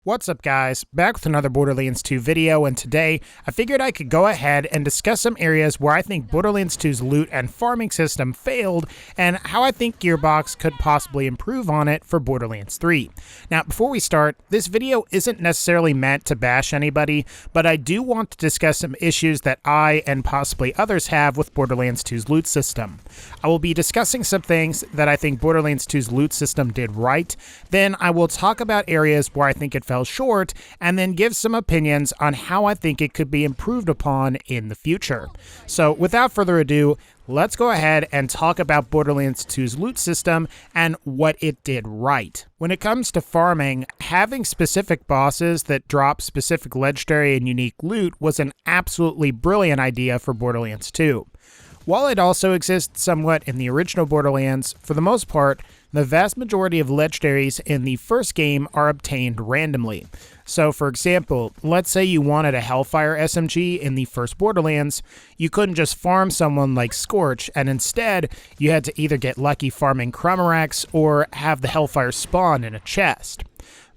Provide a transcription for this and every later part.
What's up guys, back with another Borderlands 2 video, and today I figured I could go ahead and discuss some areas where I think Borderlands 2's loot and farming system failed and how I think Gearbox could possibly improve on it for Borderlands 3. Now before we start, this video isn't necessarily meant to bash anybody, but I do want to discuss some issues that I and possibly others have with Borderlands 2's loot system. I will be discussing some things that I think Borderlands 2's loot system did right, then I will talk about areas where I think it fell short, and then give some opinions on how I think it could be improved upon in the future. So without further ado, let's go ahead and talk about Borderlands 2's loot system and what it did right. When it comes to farming, having specific bosses that drop specific legendary and unique loot was an absolutely brilliant idea for Borderlands 2. While it also exists somewhat in the original Borderlands, for the most part, the vast majority of legendaries in the first game are obtained randomly. So for example, let's say you wanted a Hellfire SMG in the first Borderlands, you couldn't just farm someone like Scorch, and instead you had to either get lucky farming Crumberax or have the Hellfire spawn in a chest.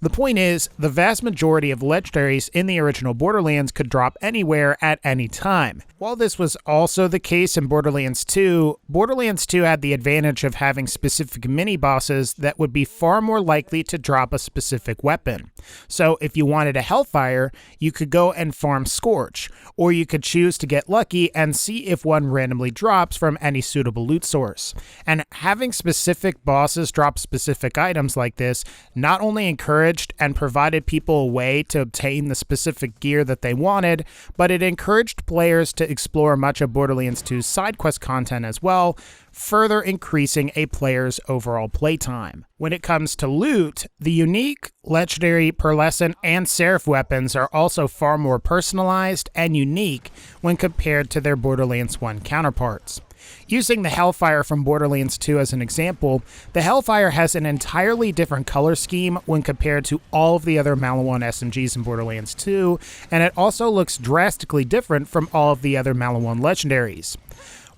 The point is, the vast majority of legendaries in the original Borderlands could drop anywhere at any time. While this was also the case in Borderlands 2, Borderlands 2 had the advantage of having specific mini-bosses that would be far more likely to drop a specific weapon. So if you wanted a Hellfire, you could go and farm Scorch, or you could choose to get lucky and see if one randomly drops from any suitable loot source. And having specific bosses drop specific items like this not only encouraged and provided people a way to obtain the specific gear that they wanted, but it encouraged players to explore much of Borderlands 2's side quest content as well, further increasing a player's overall playtime. When it comes to loot, the unique, legendary, pearlescent, and seraph weapons are also far more personalized and unique when compared to their Borderlands 1 counterparts. Using the Hellfire from Borderlands 2 as an example, the Hellfire has an entirely different color scheme when compared to all of the other Maliwan SMGs in Borderlands 2, and it also looks drastically different from all of the other Maliwan legendaries.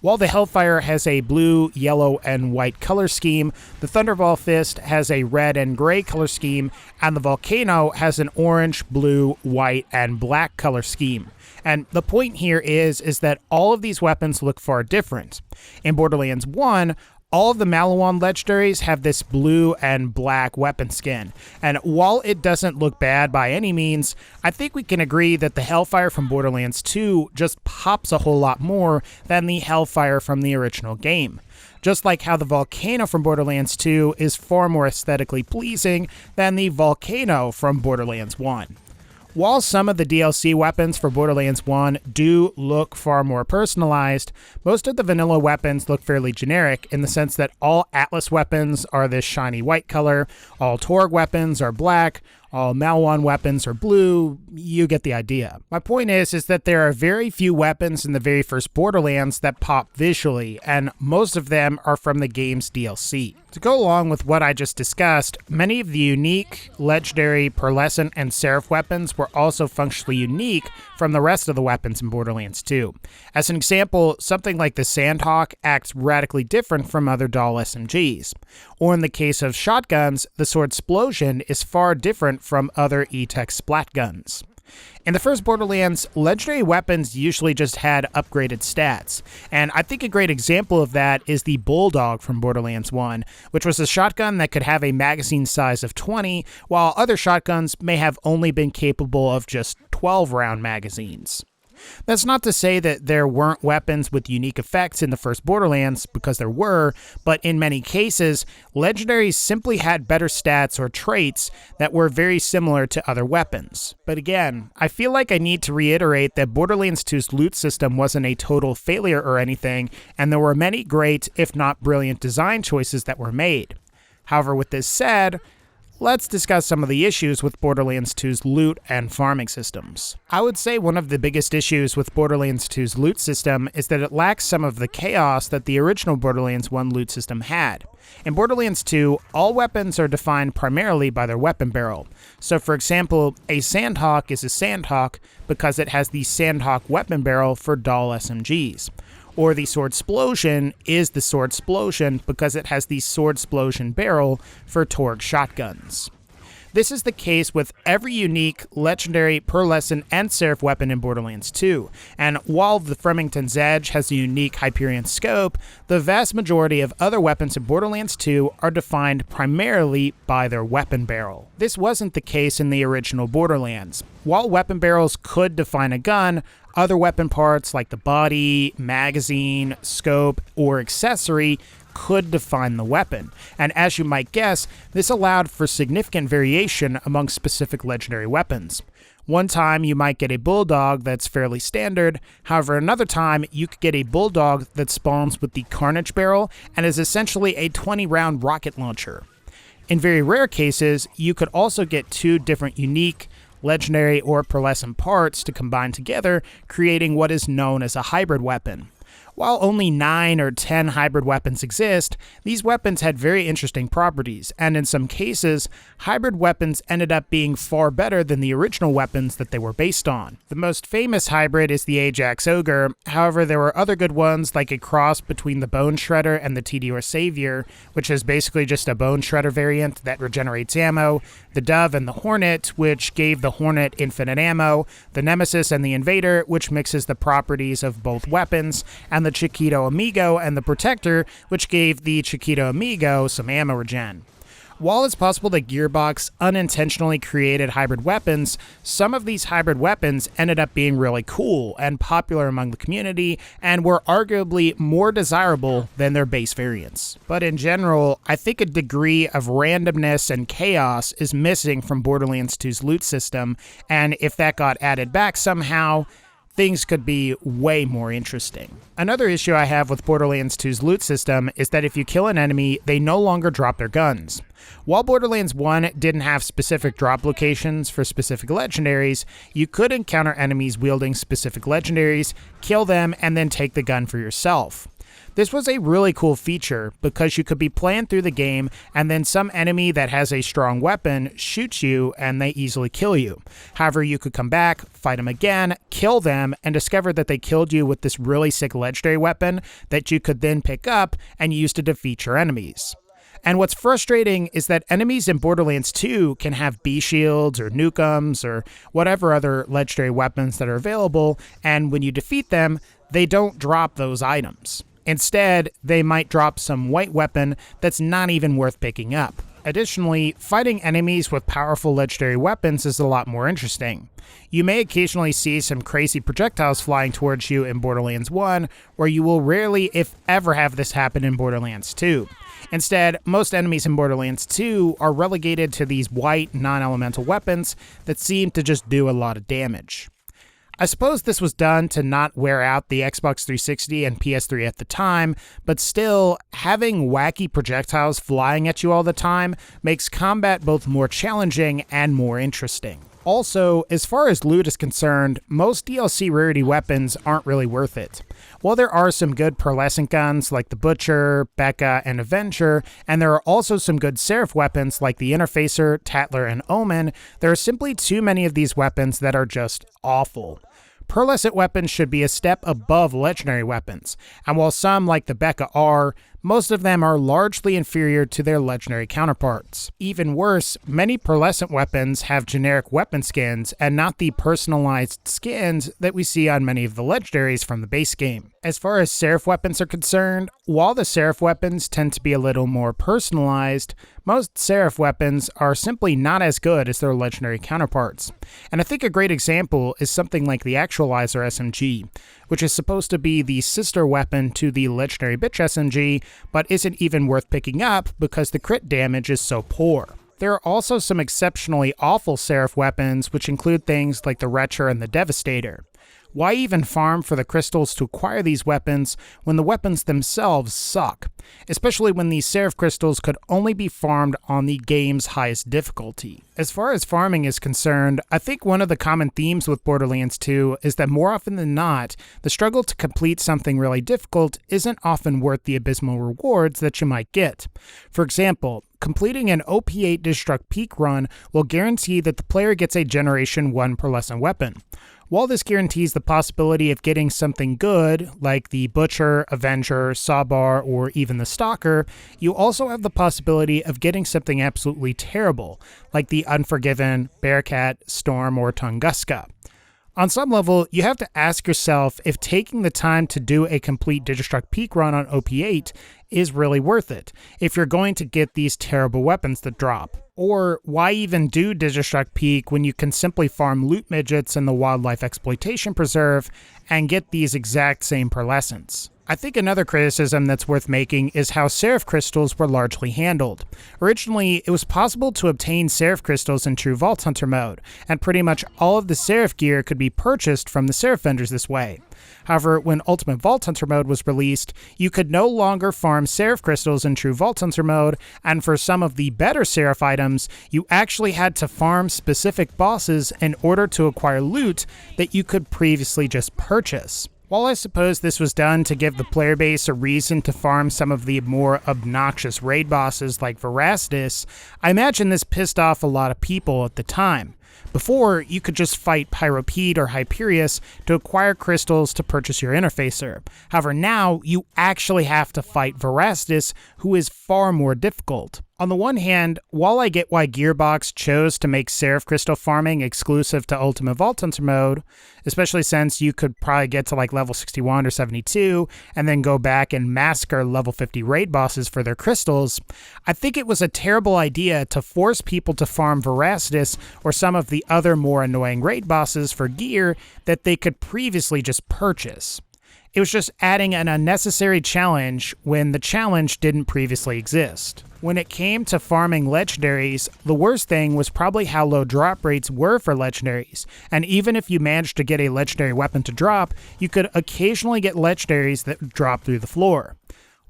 While the Hellfire has a blue, yellow, and white color scheme, the Thunderball Fist has a red and gray color scheme, and the Volcano has an orange, blue, white, and black color scheme. And the point here is that all of these weapons look far different. In Borderlands 1, all of the Maliwan legendaries have this blue and black weapon skin, and while it doesn't look bad by any means, I think we can agree that the Hellfire from Borderlands 2 just pops a whole lot more than the Hellfire from the original game. Just like how the Volcano from Borderlands 2 is far more aesthetically pleasing than the Volcano from Borderlands 1. While some of the DLC weapons for Borderlands 1 do look far more personalized, most of the vanilla weapons look fairly generic in the sense that all Atlas weapons are this shiny white color, all Torg weapons are black, all Maliwan weapons are blue. You get the idea. My point is that there are very few weapons in the very first Borderlands that pop visually, and most of them are from the game's DLC. To go along with what I just discussed, many of the unique, legendary, pearlescent, and seraph weapons were also functionally unique from the rest of the weapons in Borderlands 2. As an example, something like the Sandhawk acts radically different from other doll SMGs. Or in the case of shotguns, the Sword Explosion is far different from other E-Tech splat guns. In the first Borderlands, legendary weapons usually just had upgraded stats, and I think a great example of that is the Bulldog from Borderlands 1, which was a shotgun that could have a magazine size of 20, while other shotguns may have only been capable of just 12-round magazines. That's not to say that there weren't weapons with unique effects in the first Borderlands, because there were, but in many cases, legendaries simply had better stats or traits that were very similar to other weapons. But again, I feel like I need to reiterate that Borderlands 2's loot system wasn't a total failure or anything, and there were many great, if not brilliant, design choices that were made. However, with this said, let's discuss some of the issues with Borderlands 2's loot and farming systems. I would say one of the biggest issues with Borderlands 2's loot system is that it lacks some of the chaos that the original Borderlands 1 loot system had. In Borderlands 2, all weapons are defined primarily by their weapon barrel. So for example, a Sandhawk is a Sandhawk because it has the Sandhawk weapon barrel for doll SMGs. Or the Sword Explosion is the Sword Explosion because it has the Sword Explosion barrel for Torg shotguns. This is the case with every unique, legendary, pearlescent, and seraph weapon in Borderlands 2, and while the Fremington's Edge has a unique Hyperion scope, the vast majority of other weapons in Borderlands 2 are defined primarily by their weapon barrel. This wasn't the case in the original Borderlands. While weapon barrels could define a gun, other weapon parts like the body, magazine, scope, or accessory could define the weapon, and as you might guess, this allowed for significant variation among specific legendary weapons. One time you might get a bulldog that's fairly standard, however another time you could get a bulldog that spawns with the Carnage barrel and is essentially a 20-round rocket launcher. In very rare cases, you could also get two different unique, legendary, or pearlescent parts to combine together, creating what is known as a hybrid weapon. While only 9 or 10 hybrid weapons exist, these weapons had very interesting properties, and in some cases, hybrid weapons ended up being far better than the original weapons that they were based on. The most famous hybrid is the Ajax Ogre, however there were other good ones like a cross between the Bone Shredder and the Tediore Savior, which is basically just a Bone Shredder variant that regenerates ammo, the Dove and the Hornet, which gave the Hornet infinite ammo, the Nemesis and the Invader, which mixes the properties of both weapons, and the Chiquito Amigo and the Protector, which gave the Chiquito Amigo some ammo regen. While it's possible that GEARBOX unintentionally created hybrid weapons, some of these hybrid weapons ended up being really cool and popular among the community and were arguably more desirable than their base variants. But in general, I think a degree of randomness and chaos is missing from Borderlands 2's loot system, and if that got added back somehow, things could be way more interesting. Another issue I have with Borderlands 2's loot system is that if you kill an enemy, they no longer drop their guns. While Borderlands 1 didn't have specific drop locations for specific legendaries, you could encounter enemies wielding specific legendaries, kill them, and then take the gun for yourself. This was a really cool feature because you could be playing through the game and then some enemy that has a strong weapon shoots you and they easily kill you. However, you could come back, fight them again, kill them, and discover that they killed you with this really sick legendary weapon that you could then pick up and use to defeat your enemies. And what's frustrating is that enemies in Borderlands 2 can have B-shields or nukums or whatever other legendary weapons that are available, and when you defeat them, they don't drop those items. Instead, they might drop some white weapon that's not even worth picking up. Additionally, fighting enemies with powerful legendary weapons is a lot more interesting. You may occasionally see some crazy projectiles flying towards you in Borderlands 1, where you will rarely, if ever, have this happen in Borderlands 2. Instead, most enemies in Borderlands 2 are relegated to these white, non-elemental weapons that seem to just do a lot of damage. I suppose this was done to not wear out the Xbox 360 and PS3 at the time, but still, having wacky projectiles flying at you all the time makes combat both more challenging and more interesting. Also, as far as loot is concerned, most DLC rarity weapons aren't really worth it. While there are some good pearlescent guns like the Butcher, Becca, and Avenger, and there are also some good Seraph weapons like the Interfacer, Tattler, and Omen, there are simply too many of these weapons that are just awful. Pearlescent weapons should be a step above legendary weapons, and while some like the Becca are, most of them are largely inferior to their legendary counterparts. Even worse, many pearlescent weapons have generic weapon skins and not the personalized skins that we see on many of the legendaries from the base game. As far as Seraph weapons are concerned, while the Seraph weapons tend to be a little more personalized, most Seraph weapons are simply not as good as their legendary counterparts. And I think a great example is something like the Actualizer SMG, which is supposed to be the sister weapon to the legendary Bitch SMG, but isn't even worth picking up because the crit damage is so poor. There are also some exceptionally awful Seraph weapons, which include things like the Retcher and the Devastator. Why even farm for the crystals to acquire these weapons when the weapons themselves suck? Especially when these Seraph crystals could only be farmed on the game's highest difficulty. As far as farming is concerned, I think one of the common themes with Borderlands 2 is that more often than not, the struggle to complete something really difficult isn't often worth the abysmal rewards that you might get. For example, completing an OP8 Destruct Peak run will guarantee that the player gets a Generation 1 pearlescent weapon. While this guarantees the possibility of getting something good, like the Butcher, Avenger, Sawbar, or even the Stalker, you also have the possibility of getting something absolutely terrible, like the Unforgiven, Bearcat, Storm, or Tunguska. On some level, you have to ask yourself if taking the time to do a complete Digistruct Peak run on OP8 is really worth it, if you're going to get these terrible weapons that drop. Or why even do Digistruct Peak when you can simply farm loot midgets in the Wildlife Exploitation Preserve and get these exact same pearlescents? I think another criticism that's worth making is how Seraph crystals were largely handled. Originally, it was possible to obtain Seraph crystals in true Vault Hunter mode, and pretty much all of the Seraph gear could be purchased from the Seraph vendors this way. However, when Ultimate Vault Hunter mode was released, you could no longer farm Seraph crystals in true Vault Hunter mode, and for some of the better Seraph items, you actually had to farm specific bosses in order to acquire loot that you could previously just purchase. While I suppose this was done to give the player base a reason to farm some of the more obnoxious raid bosses like Veracitus, I imagine this pissed off a lot of people at the time. Before, you could just fight Pyropede or Hyperius to acquire crystals to purchase your interfacer. However, now you actually have to fight Veracitus, who is far more difficult. On the one hand, while I get why GEARBOX chose to make Seraph crystal farming exclusive to Ultimate Vault Hunter mode, especially since you could probably get to like level 61 or 72 and then go back and massacre level 50 raid bosses for their crystals, I think it was a terrible idea to force people to farm Veracitus or some of the other more annoying raid bosses for gear that they could previously just purchase. It was just adding an unnecessary challenge when the challenge didn't previously exist. When it came to farming legendaries, the worst thing was probably how low drop rates were for legendaries, and even if you managed to get a legendary weapon to drop, you could occasionally get legendaries that drop through the floor.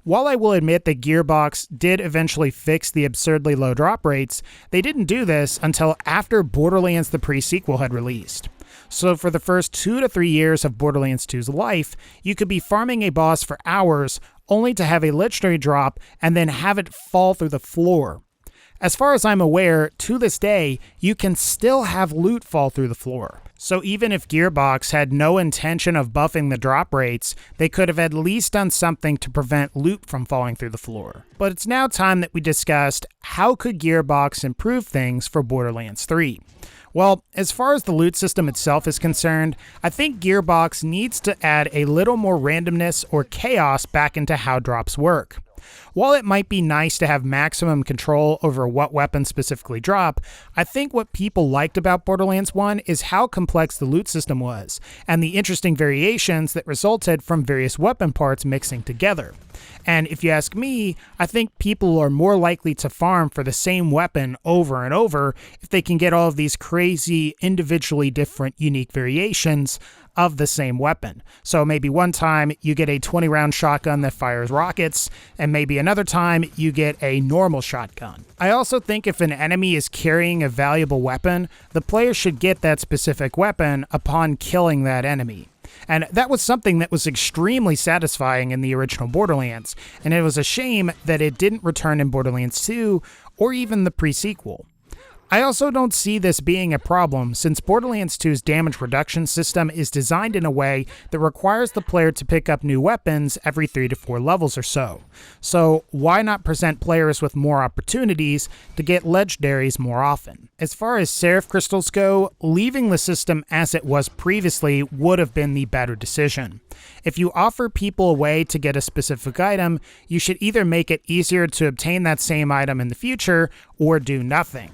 While I will admit that GEARBOX did eventually fix the absurdly low drop rates, they didn't do this until after Borderlands the pre-sequel had released. So for the first 2 to 3 years of Borderlands 2's life, you could be farming a boss for hours only to have a legendary drop and then have it fall through the floor. As far as I'm aware, to this day, you can still have loot fall through the floor. So even if GEARBOX had no intention of buffing the drop rates, they could have at least done something to prevent loot from falling through the floor. But it's now time that we discussed how could GEARBOX improve things for Borderlands 3. Well, as far as the loot system itself is concerned, I think GEARBOX needs to add a little more randomness or chaos back into how drops work. While it might be nice to have maximum control over what weapons specifically drop, I think what people liked about Borderlands 1 is how complex the loot system was, and the interesting variations that resulted from various weapon parts mixing together. And if you ask me, I think people are more likely to farm for the same weapon over and over if they can get all of these crazy, individually different, unique variations of the same weapon. So maybe one time you get a 20-round shotgun that fires rockets, and maybe another time you get a normal shotgun. I also think if an enemy is carrying a valuable weapon, the player should get that specific weapon upon killing that enemy. And that was something that was extremely satisfying in the original Borderlands, and it was a shame that it didn't return in Borderlands 2 or even the pre-sequel. I also don't see this being a problem since Borderlands 2's damage reduction system is designed in a way that requires the player to pick up new weapons every 3 to 4 levels or so. So why not present players with more opportunities to get legendaries more often? As far as Seraph crystals go, leaving the system as it was previously would have been the better decision. If you offer people a way to get a specific item, you should either make it easier to obtain that same item in the future or do nothing.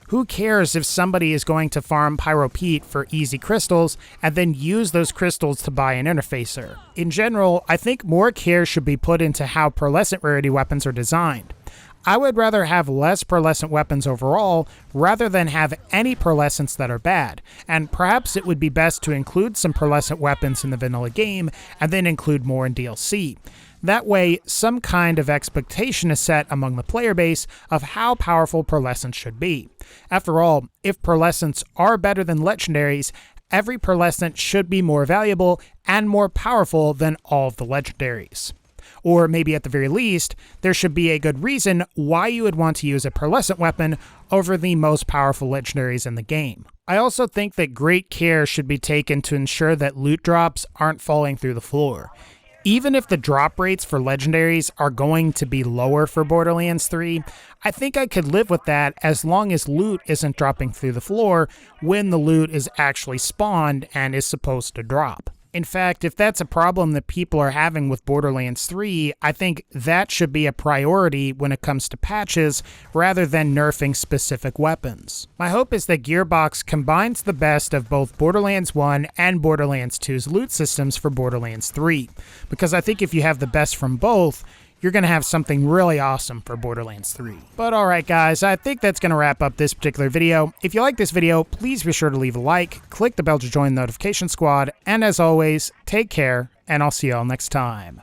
Who cares if somebody is going to farm Pyropede for easy crystals and then use those crystals to buy an interfacer? In general, I think more care should be put into how pearlescent rarity weapons are designed. I would rather have less pearlescent weapons overall rather than have any pearlescents that are bad, and perhaps it would be best to include some pearlescent weapons in the vanilla game and then include more in DLC. That way, some kind of expectation is set among the player base of how powerful pearlescents should be. After all, if pearlescents are better than legendaries, every pearlescent should be more valuable and more powerful than all of the legendaries. Or maybe at the very least, there should be a good reason why you would want to use a pearlescent weapon over the most powerful legendaries in the game. I also think that great care should be taken to ensure that loot drops aren't falling through the floor. Even if the drop rates for legendaries are going to be lower for Borderlands 3, I think I could live with that as long as loot isn't dropping through the floor when the loot is actually spawned and is supposed to drop. In fact, if that's a problem that people are having with Borderlands 3, I think that should be a priority when it comes to patches rather than nerfing specific weapons. My hope is that Gearbox combines the best of both Borderlands 1 and Borderlands 2's loot systems for Borderlands 3, because I think if you have the best from both, you're going to have something really awesome for Borderlands 3. But alright guys, I think that's going to wrap up this particular video. If you like this video, please be sure to leave a like, click the bell to join the notification squad, and as always, take care, and I'll see y'all next time.